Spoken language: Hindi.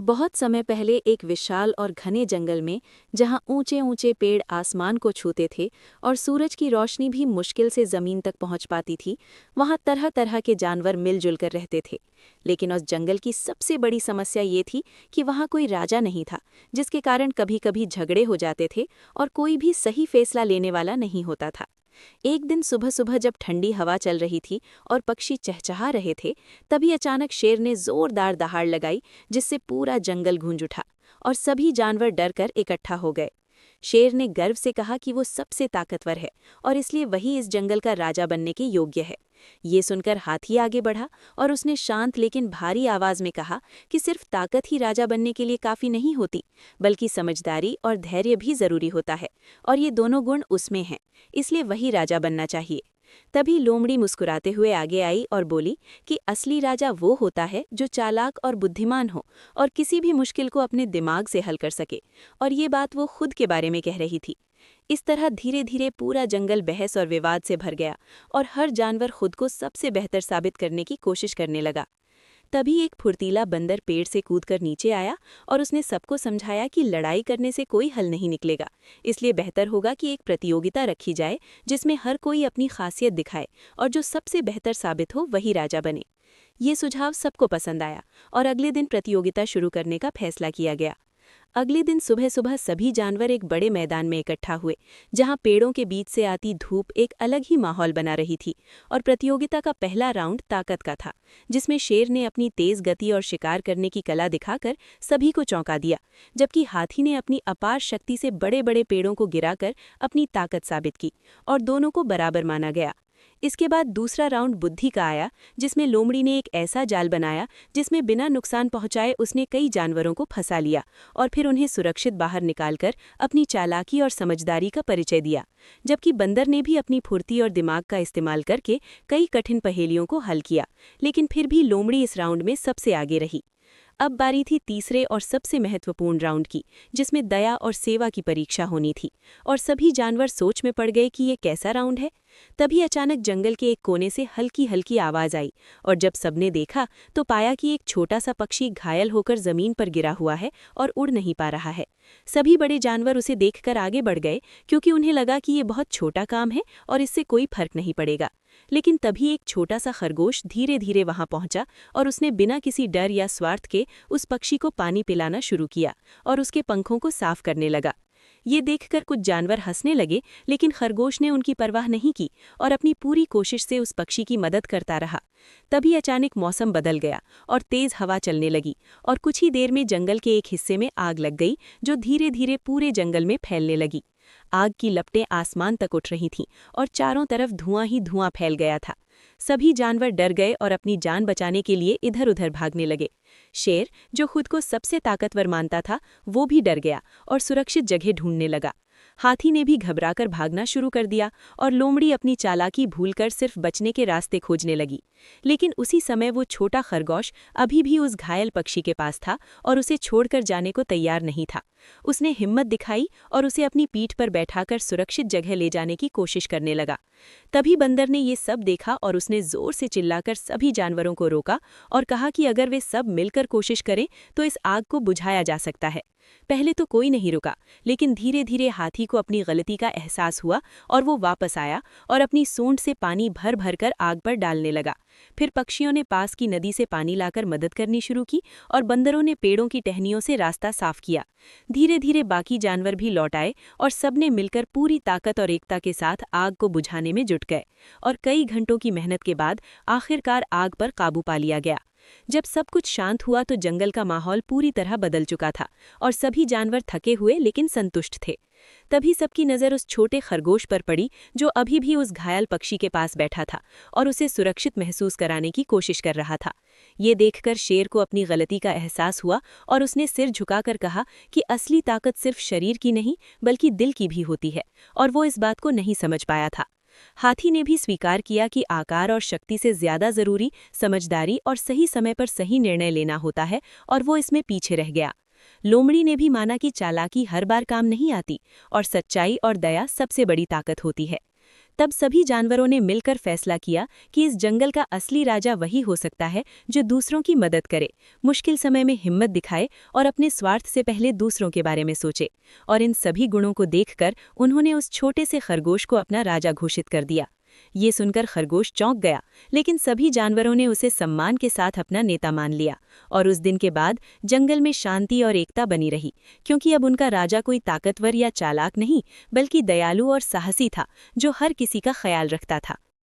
बहुत समय पहले एक विशाल और घने जंगल में, जहां ऊंचे ऊंचे पेड़ आसमान को छूते थे और सूरज की रोशनी भी मुश्किल से जमीन तक पहुंच पाती थी, वहां तरह तरह के जानवर मिलजुल कर रहते थे। लेकिन उस जंगल की सबसे बड़ी समस्या ये थी कि वहां कोई राजा नहीं था, जिसके कारण कभी कभी झगड़े हो जाते थे और कोई भी सही फैसला लेने वाला नहीं होता था। एक दिन सुबह सुबह जब ठंडी हवा चल रही थी और पक्षी चहचहा रहे थे, तभी अचानक शेर ने जोरदार दहाड़ लगाई, जिससे पूरा जंगल गूंज उठा और सभी जानवर डरकर इकट्ठा हो गए। शेर ने गर्व से कहा कि वो सबसे ताकतवर है और इसलिए वही इस जंगल का राजा बनने के योग्य है। ये सुनकर हाथी आगे बढ़ा और उसने शांत लेकिन भारी आवाज में कहा कि सिर्फ ताकत ही राजा बनने के लिए काफी नहीं होती, बल्कि समझदारी और धैर्य भी जरूरी होता है, और ये दोनों गुण उसमें हैं, इसलिए वही राजा बनना चाहिए। तभी लोमड़ी मुस्कुराते हुए आगे आई और बोली कि असली राजा वो होता है जो चालाक और बुद्धिमान हो और किसी भी मुश्किल को अपने दिमाग से हल कर सके। और ये बात वो खुद के बारे में कह रही थी। इस तरह धीरे धीरे पूरा जंगल बहस और विवाद से भर गया और हर जानवर खुद को सबसे बेहतर साबित करने की कोशिश करने लगा। तभी एक फुर्तीला बंदर पेड़ से कूदकर नीचे आया और उसने सबको समझाया कि लड़ाई करने से कोई हल नहीं निकलेगा, इसलिए बेहतर होगा कि एक प्रतियोगिता रखी जाए जिसमें हर कोई अपनी खासियत दिखाए और जो सबसे बेहतर साबित हो वही राजा बने। ये सुझाव सबको पसंद आया और अगले दिन प्रतियोगिता शुरू करने का फैसला किया गया। अगले दिन सुबह सुबह सभी जानवर एक बड़े मैदान में इकट्ठा हुए, जहां पेड़ों के बीच से आती धूप एक अलग ही माहौल बना रही थी। और प्रतियोगिता का पहला राउंड ताकत का था, जिसमें शेर ने अपनी तेज गति और शिकार करने की कला दिखाकर सभी को चौंका दिया, जबकि हाथी ने अपनी अपार शक्ति से बड़े बड़े पेड़ों को गिराकर अपनी ताकत साबित की और दोनों को बराबर माना गया। इसके बाद दूसरा राउंड बुद्धि का आया, जिसमें लोमड़ी ने एक ऐसा जाल बनाया जिसमें बिना नुकसान पहुंचाए उसने कई जानवरों को फंसा लिया और फिर उन्हें सुरक्षित बाहर निकालकर अपनी चालाकी और समझदारी का परिचय दिया। जबकि बंदर ने भी अपनी फुर्ती और दिमाग का इस्तेमाल करके कई कठिन पहेलियों को हल किया, लेकिन फिर भी लोमड़ी इस राउंड में सबसे आगे रही। अब बारी थी तीसरे और सबसे महत्वपूर्ण राउंड की, जिसमें दया और सेवा की परीक्षा होनी थी, और सभी जानवर सोच में पड़ गए कि ये कैसा राउंड है। तभी अचानक जंगल के एक कोने से हल्की हल्की आवाज आई, और जब सबने देखा तो पाया कि एक छोटा सा पक्षी घायल होकर जमीन पर गिरा हुआ है और उड़ नहीं पा रहा है। सभी बड़े जानवर उसे देखकर आगे बढ़ गए, क्योंकि उन्हें लगा कि ये बहुत छोटा काम है और इससे कोई फर्क नहीं पड़ेगा। लेकिन तभी एक छोटा सा खरगोश धीरे धीरे वहां पहुंचा और उसने बिना किसी डर या स्वार्थ के उस पक्षी को पानी पिलाना शुरू किया और उसके पंखों को साफ करने लगा। ये देखकर कुछ जानवर हंसने लगे, लेकिन खरगोश ने उनकी परवाह नहीं की और अपनी पूरी कोशिश से उस पक्षी की मदद करता रहा। तभी अचानक मौसम बदल गया और तेज हवा चलने लगी, और कुछ ही देर में जंगल के एक हिस्से में आग लग गई, जो धीरे धीरे पूरे जंगल में फैलने लगी। आग की लपटें आसमान तक उठ रही थीं और चारों तरफ धुआं ही धुआं फैल गया था। सभी जानवर डर गए और अपनी जान बचाने के लिए इधर उधर भागने लगे। शेर, जो खुद को सबसे ताकतवर मानता था, वो भी डर गया और सुरक्षित जगह ढूंढने लगा। हाथी ने भी घबराकर भागना शुरू कर दिया और लोमड़ी अपनी चालाकी भूलकर सिर्फ बचने के रास्ते खोजने लगी। लेकिन उसी समय वो छोटा खरगोश अभी भी उस घायल पक्षी के पास था और उसे छोड़कर जाने को तैयार नहीं था। उसने हिम्मत दिखाई और उसे अपनी पीठ पर बैठाकर सुरक्षित जगह ले जाने की कोशिश करने लगा। तभी बंदर ने ये सब देखा और उसने जोर से चिल्लाकर सभी जानवरों को रोका और कहा कि अगर वे सब मिलकर कोशिश करें तो इस आग को बुझाया जा सकता है। पहले तो कोई नहीं रुका, लेकिन धीरे धीरे हाथी को अपनी गलती का एहसास हुआ और वो वापस आया और अपनी सूंड से पानी भर भर कर आग पर डालने लगा। फिर पक्षियों ने पास की नदी से पानी लाकर मदद करनी शुरू की और बंदरों ने पेड़ों की टहनियों से रास्ता साफ किया। धीरे धीरे बाकी जानवर भी लौट आए और सबने मिलकर पूरी ताकत और एकता के साथ आग को बुझाने में जुट गए, और कई घंटों की मेहनत के बाद आखिरकार आग पर काबू पा लिया गया। जब सब कुछ शांत हुआ तो जंगल का माहौल पूरी तरह बदल चुका था और सभी जानवर थके हुए लेकिन संतुष्ट थे। तभी सबकी नज़र उस छोटे खरगोश पर पड़ी, जो अभी भी उस घायल पक्षी के पास बैठा था और उसे सुरक्षित महसूस कराने की कोशिश कर रहा था। ये देखकर शेर को अपनी गलती का एहसास हुआ और उसने सिर झुकाकर कहा कि असली ताकत सिर्फ शरीर की नहीं बल्कि दिल की भी होती है, और वो इस बात को नहीं समझ पाया था। हाथी ने भी स्वीकार किया कि आकार और शक्ति से ज्यादा जरूरी समझदारी और सही समय पर सही निर्णय लेना होता है, और वो इसमें पीछे रह गया। लोमड़ी ने भी माना कि चालाकी हर बार काम नहीं आती और सच्चाई और दया सबसे बड़ी ताकत होती है। तब सभी जानवरों ने मिलकर फैसला किया कि इस जंगल का असली राजा वही हो सकता है जो दूसरों की मदद करे, मुश्किल समय में हिम्मत दिखाए और अपने स्वार्थ से पहले दूसरों के बारे में सोचे। और इन सभी गुणों को देखकर उन्होंने उस छोटे से खरगोश को अपना राजा घोषित कर दिया। ये सुनकर खरगोश चौंक गया, लेकिन सभी जानवरों ने उसे सम्मान के साथ अपना नेता मान लिया। और उस दिन के बाद जंगल में शांति और एकता बनी रही, क्योंकि अब उनका राजा कोई ताकतवर या चालाक नहीं, बल्कि दयालु और साहसी था, जो हर किसी का ख्याल रखता था।